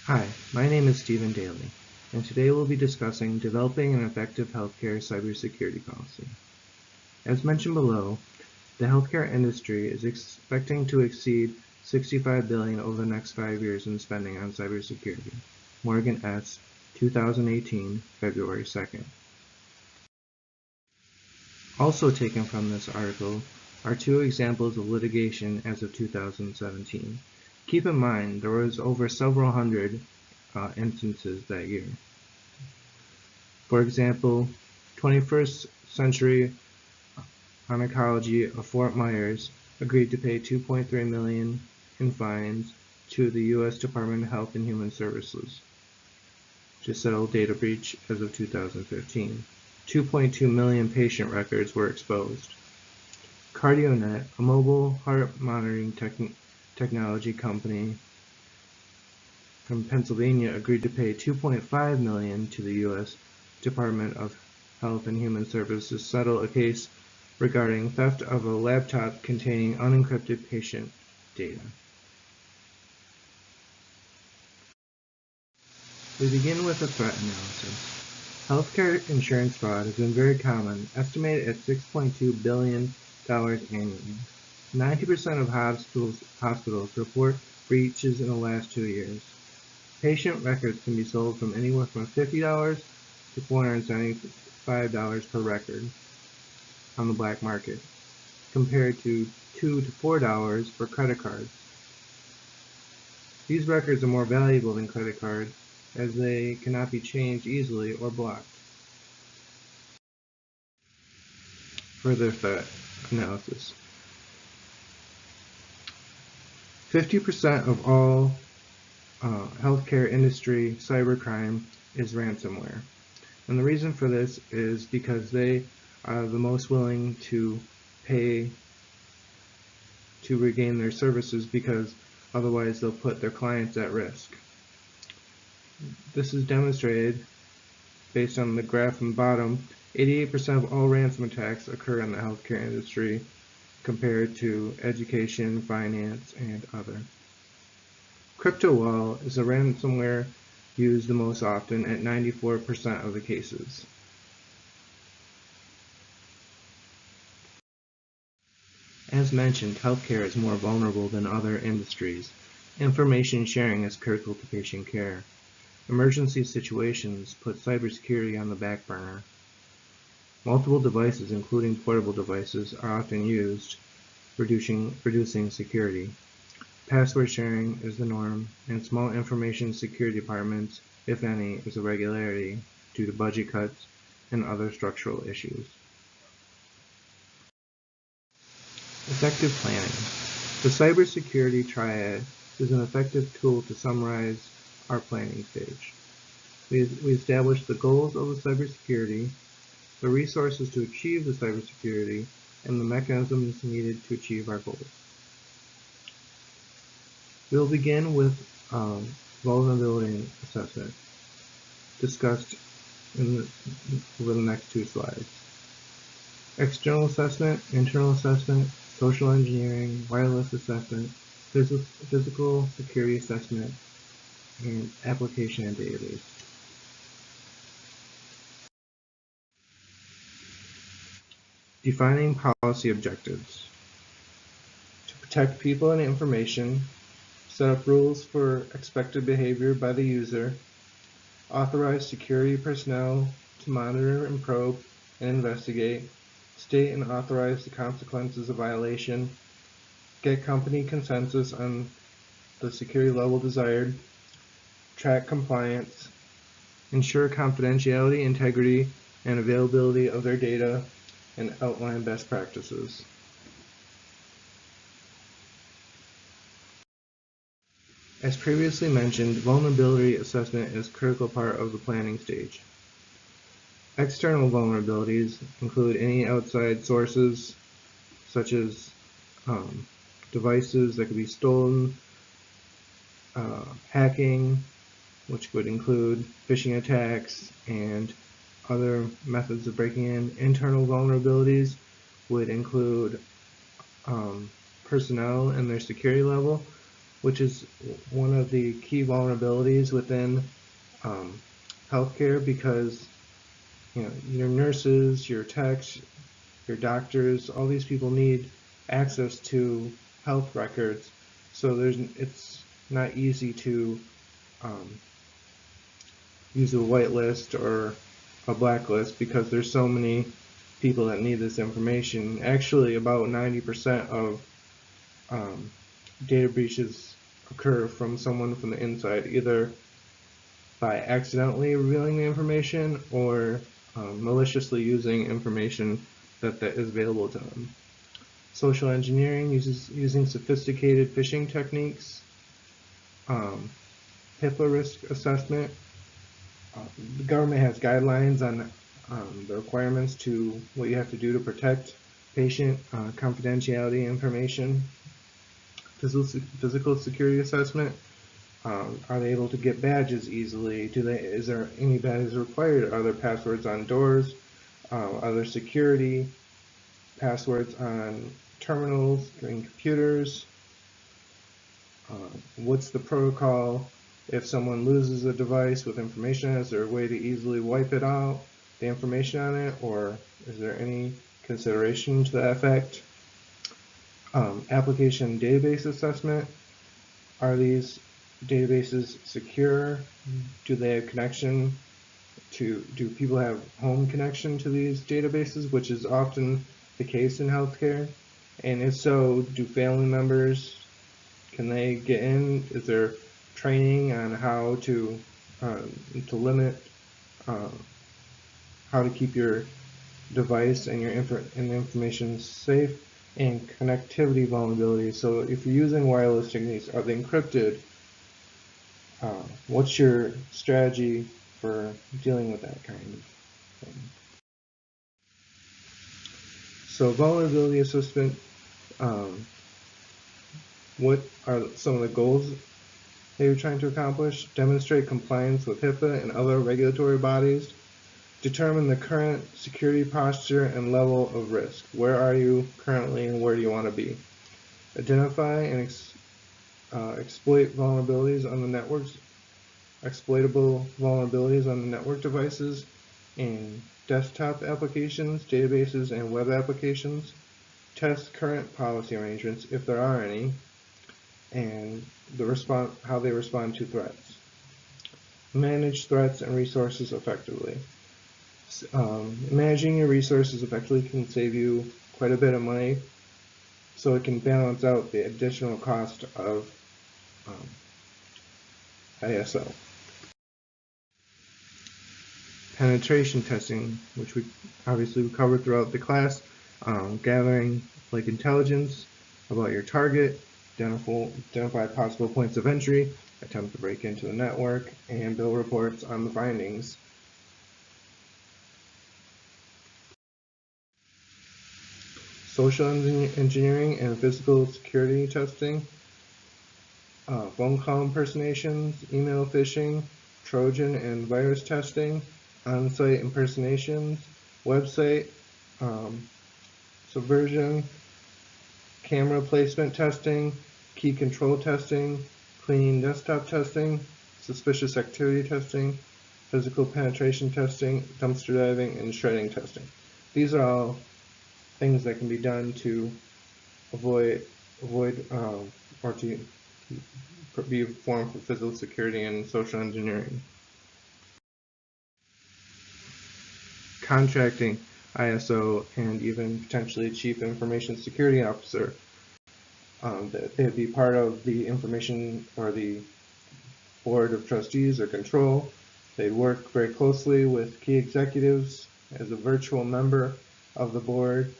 Hi, my name is Stephen Daly, and today we'll be discussing developing an effective healthcare cybersecurity policy. As mentioned below, the healthcare industry is expecting to exceed $65 billion over the next 5 years in spending on cybersecurity. Morgan S., 2018, February 2nd. Also taken from this article are two examples of litigation as of 2017. Keep in mind, there was over several hundred instances that year. For example, 21st Century Oncology of Fort Myers agreed to pay $2.3 million in fines to the U.S. Department of Health and Human Services to settle data breach as of 2015. 2.2 million patient records were exposed. CardioNet, a mobile heart monitoring technology company from Pennsylvania, agreed to pay $2.5 million to the U.S. Department of Health and Human Services to settle a case regarding theft of a laptop containing unencrypted patient data. We begin with a threat analysis. Healthcare insurance fraud has been very common, estimated at $6.2 billion annually. 90% of hospitals report breaches in the last 2 years. Patient records can be sold from anywhere from $50 to $475 per record on the black market, compared to $2 to $4 for credit cards. These records are more valuable than credit cards as they cannot be changed easily or blocked. Further threat analysis. 50% of all healthcare industry cybercrime is ransomware. And the reason for this is because they are the most willing to pay to regain their services, because otherwise they'll put their clients at risk. This is demonstrated based on the graph on the bottom. 88% of all ransom attacks occur in the healthcare industry compared to education, finance, and other. CryptoWall is a ransomware used the most often at 94% of the cases. As mentioned, healthcare is more vulnerable than other industries. Information sharing is critical to patient care. Emergency situations put cybersecurity on the back burner. Multiple devices, including portable devices, are often used, reducing security. Password sharing is the norm, and small information security departments, if any, is a regularity due to budget cuts and other structural issues. Effective planning. The cybersecurity triad is an effective tool to summarize our planning stage. We establish the goals of the cybersecurity, the resources to achieve the cybersecurity, and the mechanisms needed to achieve our goals. We'll begin with vulnerability assessment, discussed over the next two slides. External assessment, internal assessment, social engineering, wireless assessment, physical security assessment, and application and database. Defining policy objectives. To protect people and information, set up rules for expected behavior by the user, authorize security personnel to monitor and probe and investigate, state and authorize the consequences of violation, get company consensus on the security level desired, track compliance, ensure confidentiality, integrity, and availability of their data, and outline best practices. As previously mentioned, vulnerability assessment is a critical part of the planning stage. External vulnerabilities include any outside sources, such as devices that could be stolen, hacking, which would include phishing attacks and other methods of breaking in. Internal vulnerabilities would include personnel and their security level, which is one of the key vulnerabilities within healthcare, because your nurses, your techs, your doctors, all these people need access to health records. So it's not easy to use a whitelist or a blacklist, because there's so many people that need this information. Actually, about 90% of data breaches occur from someone from the inside, either by accidentally revealing the information or maliciously using information that is available to them. Social engineering using sophisticated phishing techniques. HIPAA risk assessment. The government has guidelines on the requirements to what you have to do to protect patient confidentiality information. Physical security assessment. Are they able to get badges easily? Is there any badges required? Are there passwords on doors? Are there security passwords on terminals and computers? What's the protocol if someone loses a device with information? Is there a way to easily wipe it out, the information on it, or is there any consideration to that effect? Application database assessment. Are these databases secure? Do they have connection to, do people have home connection to these databases, which is often the case in healthcare? And if so, do family members, can they get in? Is there training on how to limit, how to keep your device and your information safe? And connectivity vulnerabilities. So if you're using wireless techniques, are they encrypted? What's your strategy for dealing with that kind of thing? So vulnerability assessment, what are some of the goals that you're trying to accomplish? Demonstrate compliance with HIPAA and other regulatory bodies. Determine the current security posture and level of risk. Where are you currently and where do you want to be? Identify and exploit vulnerabilities on the networks, exploitable vulnerabilities on the network devices in desktop applications, databases, and web applications. Test current policy arrangements, if there are any, and how they respond to threats. Manage threats and resources effectively. Managing your resources effectively can save you quite a bit of money, so it can balance out the additional cost of ISO. Penetration testing, which we obviously covered throughout the class, gathering intelligence about your target, identify possible points of entry, attempt to break into the network, and build reports on the findings. Social engineering and physical security testing, phone call impersonations, email phishing, Trojan and virus testing, on-site impersonations, website subversion, camera placement testing, key control testing, cleaning desktop testing, suspicious activity testing, physical penetration testing, dumpster diving, and shredding testing. These are all things that can be done to avoid or to be formed for physical security and social engineering. Contracting ISO and even potentially a chief information security officer. They'd be part of the information or the board of trustees or control. They'd work very closely with key executives as a virtual member of the board,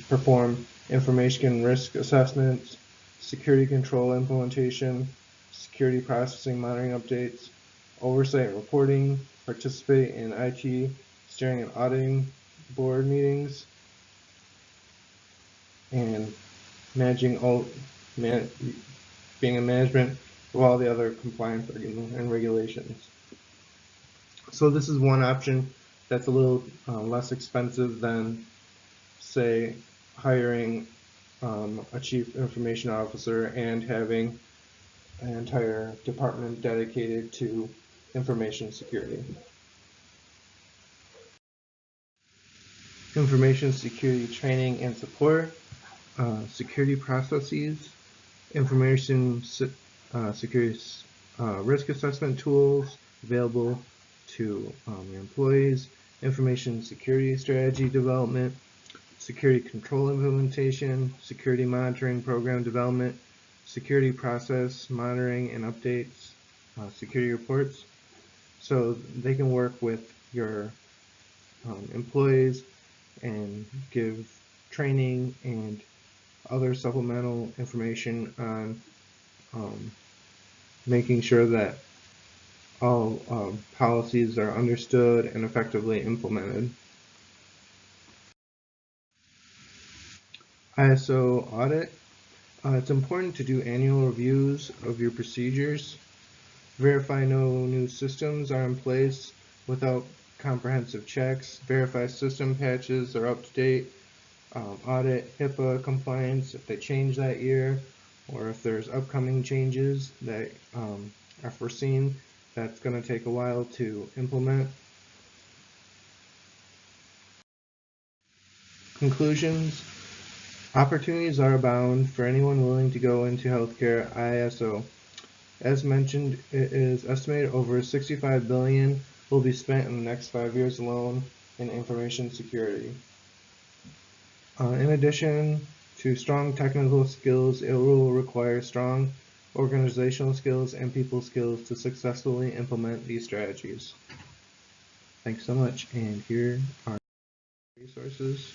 perform information risk assessments, security control implementation, security processing monitoring updates, oversight and reporting, participate in IT steering and auditing board meetings, and being in management of all the other compliance and regulations. So this is one option that's a little less expensive than, say, hiring a chief information officer and having an entire department dedicated to information security. Information security training and support, security processes, information security risk assessment tools available to your employees, information security strategy development, security control implementation, security monitoring program development, security process monitoring and updates, security reports. So they can work with your employees and give training and other supplemental information on making sure that all policies are understood and effectively implemented. ISO audit. It's important to do annual reviews of your procedures. Verify no new systems are in place without comprehensive checks. Verify system patches are up to date. Audit HIPAA compliance if they change that year, or if there's upcoming changes that are foreseen that's going to take a while to implement. Conclusions. Opportunities are abound for anyone willing to go into healthcare ISO. As mentioned, it is estimated over $65 billion will be spent in the next 5 years alone in information security. In addition to strong technical skills, it will require strong organizational skills and people skills to successfully implement these strategies. Thanks so much, and here are resources.